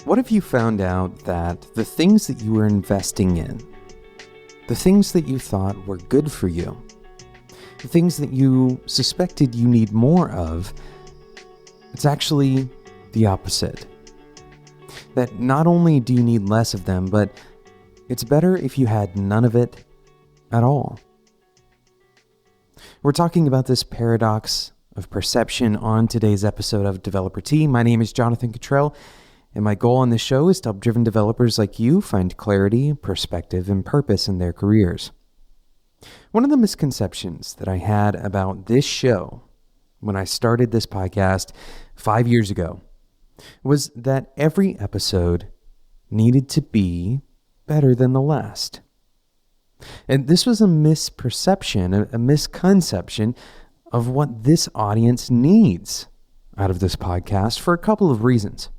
What if you found out that the things that you were investing in, the things that you thought were good for you, the things that you suspected you need more of, it's actually the opposite? That not only do you need less of them, but it's better if you had none of it at all. We're talking about this paradox of perception on today's episode of Developer Tea. My name is Jonathan Cottrell, and my goal on this show is to help driven developers like you find clarity, perspective, and purpose in their careers. One of the misconceptions that I had about this show when I started this podcast 5 years ago was that every episode needed to be better than the last. And this was a misperception, a misconception of what this audience needs out of this podcast for a couple of reasons.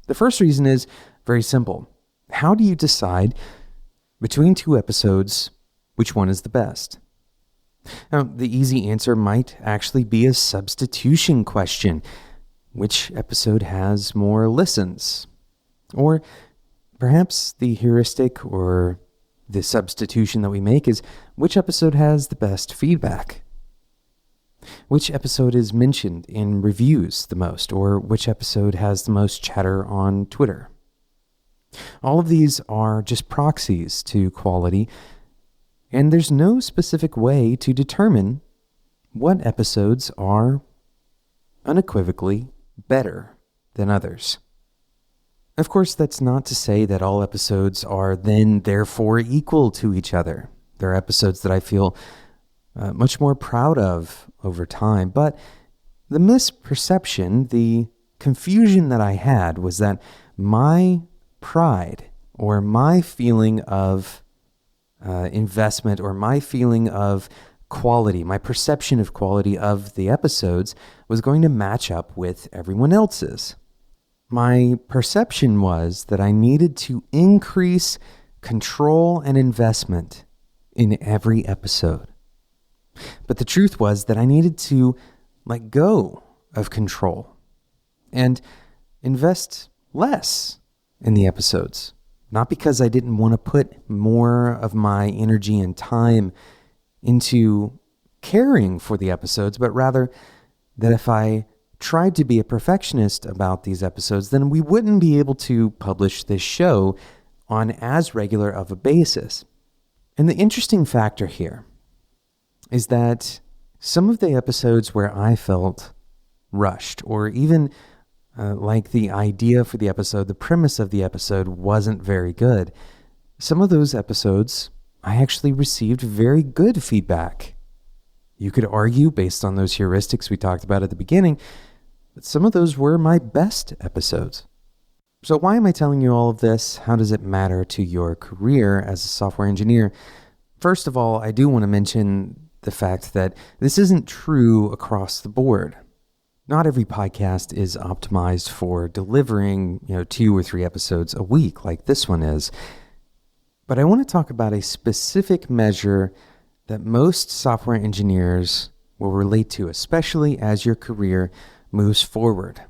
The first reason is very simple. How do you decide between two episodes which one is the best? Now, the easy answer might actually be a substitution question. Which episode has more listens? Or perhaps the heuristic or the substitution that we make is which episode has the best feedback? Which episode is mentioned in reviews the most, or which episode has the most chatter on Twitter? All of these are just proxies to quality, and there's no specific way to determine what episodes are unequivocally better than others. Of course, that's not to say that all episodes are then therefore equal to each other. There are episodes that I feel much more proud of over time, but the misperception, the confusion that I had was that my pride or my feeling of investment or my feeling of quality, my perception of quality of the episodes was going to match up with everyone else's. My perception was that I needed to increase control and investment in every episode. But the truth was that I needed to let go of control and invest less in the episodes. Not because I didn't want to put more of my energy and time into caring for the episodes, but rather that if I tried to be a perfectionist about these episodes, then we wouldn't be able to publish this show on as regular of a basis. And the interesting factor here is that some of the episodes where I felt rushed, or even like the idea for the episode, the premise of the episode wasn't very good, some of those episodes I actually received very good feedback. You could argue, based on those heuristics we talked about at the beginning, that some of those were my best episodes. So why am I telling you all of this? How does it matter to your career as a software engineer? First of all, I do want to mention the fact that this isn't true across the board. Not every podcast is optimized for delivering, 2 or 3 episodes a week like this one is. But I want to talk about a specific measure that most software engineers will relate to, especially as your career moves forward.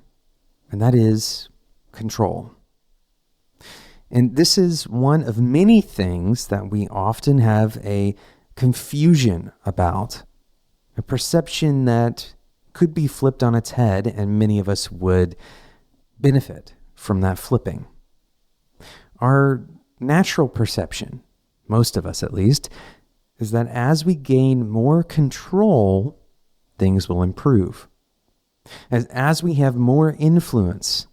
And that is control. And this is one of many things that we often have a confusion about, a perception that could be flipped on its head, and many of us would benefit from that flipping. Our natural perception, most of us at least, is that as we gain more control, things will improve. As we have more influence,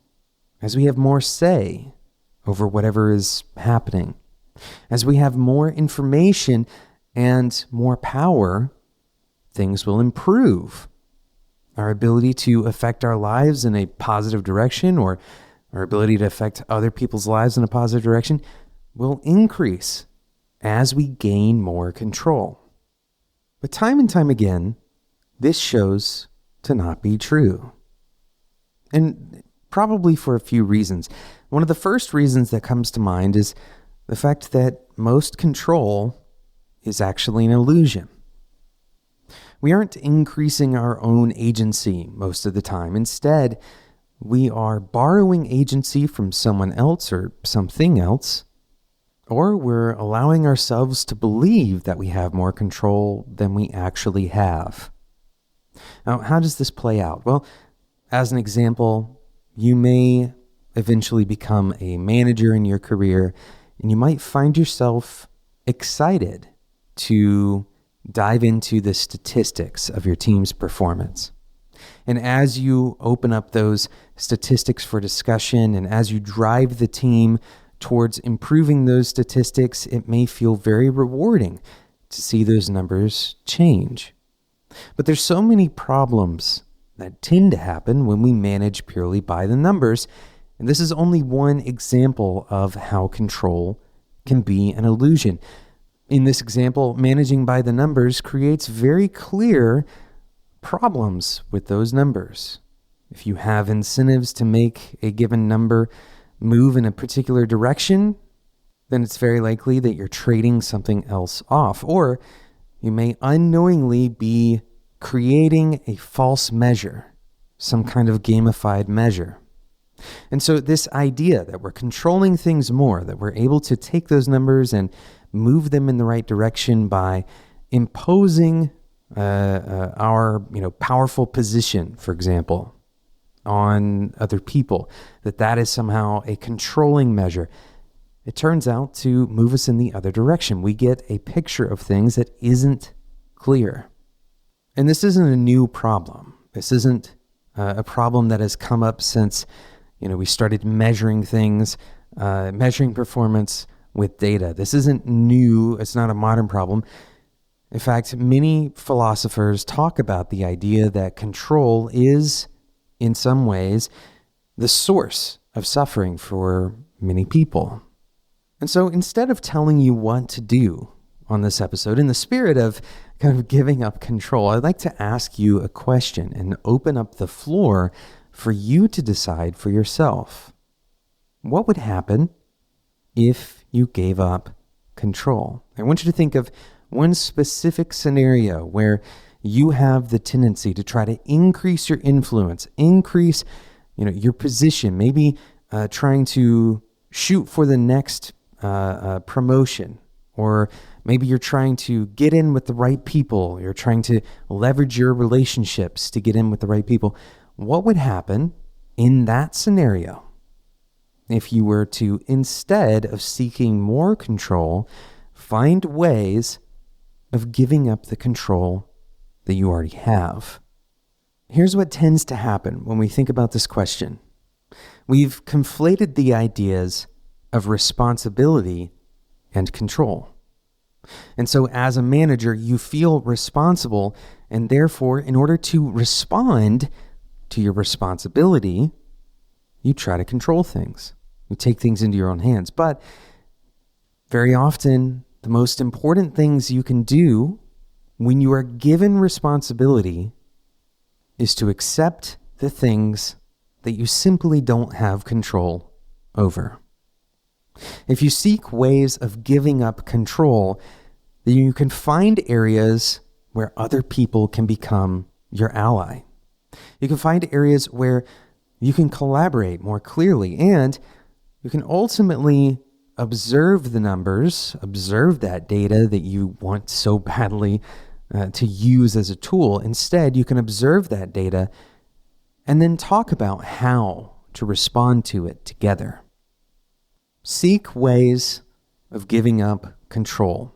as we have more say over whatever is happening, as we have more information and more power, things will improve. Our ability to affect our lives in a positive direction, or our ability to affect other people's lives in a positive direction, will increase as we gain more control. But time and time again, this shows to not be true. And probably for a few reasons. One of the first reasons that comes to mind is the fact that most control is actually an illusion. We aren't increasing our own agency most of the time. Instead, we are borrowing agency from someone else or something else, or we're allowing ourselves to believe that we have more control than we actually have. Now, how does this play out? Well, as an example, you may eventually become a manager in your career, and you might find yourself excited to dive into the statistics of your team's performance. And as you open up those statistics for discussion, and as you drive the team towards improving those statistics, it may feel very rewarding to see those numbers change. But there's so many problems that tend to happen when we manage purely by the numbers. And this is only one example of how control can be an illusion. In this example, managing by the numbers creates very clear problems with those numbers. If you have incentives to make a given number move in a particular direction, then it's very likely that you're trading something else off. Or you may unknowingly be creating a false measure, some kind of gamified measure. And so this idea that we're controlling things more, that we're able to take those numbers and move them in the right direction by imposing our powerful position, for example, on other people, that is somehow a controlling measure. It turns out to move us in the other direction. We get a picture of things that isn't clear. And this isn't a new problem. This isn't a problem that has come up since we started measuring things, measuring performance with data. This isn't new. It's not a modern problem. In fact, many philosophers talk about the idea that control is, in some ways, the source of suffering for many people. And so instead of telling you what to do on this episode, in the spirit of kind of giving up control, I'd like to ask you a question and open up the floor for you to decide for yourself. What would happen if you gave up control? I want you to think of one specific scenario where you have the tendency to try to increase your influence, increase your position, maybe trying to shoot for the next promotion, or maybe you're trying to get in with the right people. You're trying to leverage your relationships to get in with the right people. What would happen in that scenario if you were to, instead of seeking more control, find ways of giving up the control that you already have? Here's what tends to happen when we think about this question. We've conflated the ideas of responsibility and control. And so as a manager, you feel responsible, and therefore, in order to respond to your responsibility, you try to control things. You take things into your own hands. But very often, the most important things you can do when you are given responsibility is to accept the things that you simply don't have control over. If you seek ways of giving up control, then you can find areas where other people can become your ally. You can find areas where you can collaborate more clearly, and you can ultimately observe the numbers, observe that data that you want so badly to use as a tool. Instead, you can observe that data and then talk about how to respond to it together. Seek ways of giving up control.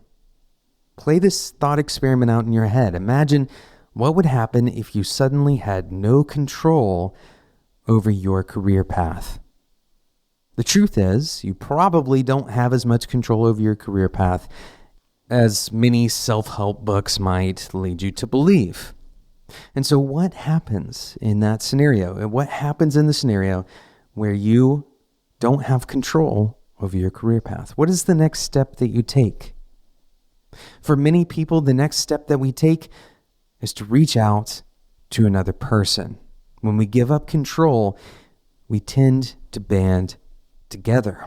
Play this thought experiment out in your head. Imagine what would happen if you suddenly had no control over your career path. The truth is, you probably don't have as much control over your career path as many self-help books might lead you to believe. And so what happens in that scenario? What happens in the scenario where you don't have control over your career path? What is the next step that you take? For many people, the next step that we take is to reach out to another person. When we give up control, we tend to band together.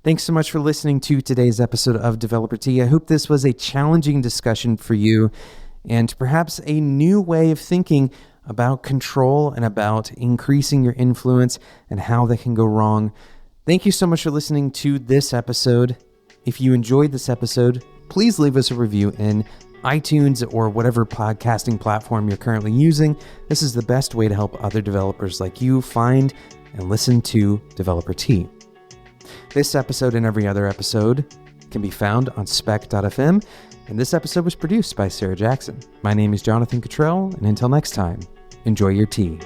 Thanks so much for listening to today's episode of Developer Tea. I hope this was a challenging discussion for you and perhaps a new way of thinking about control and about increasing your influence and how that can go wrong. Thank you so much for listening to this episode. If you enjoyed this episode, please leave us a review in iTunes or whatever podcasting platform you're currently using. This is the best way to help other developers like you find and listen to Developer Tea. This episode and every other episode can be found on spec.fm, and this episode was produced by Sarah Jackson. My name is Jonathan Cottrell, and until next time, enjoy your tea.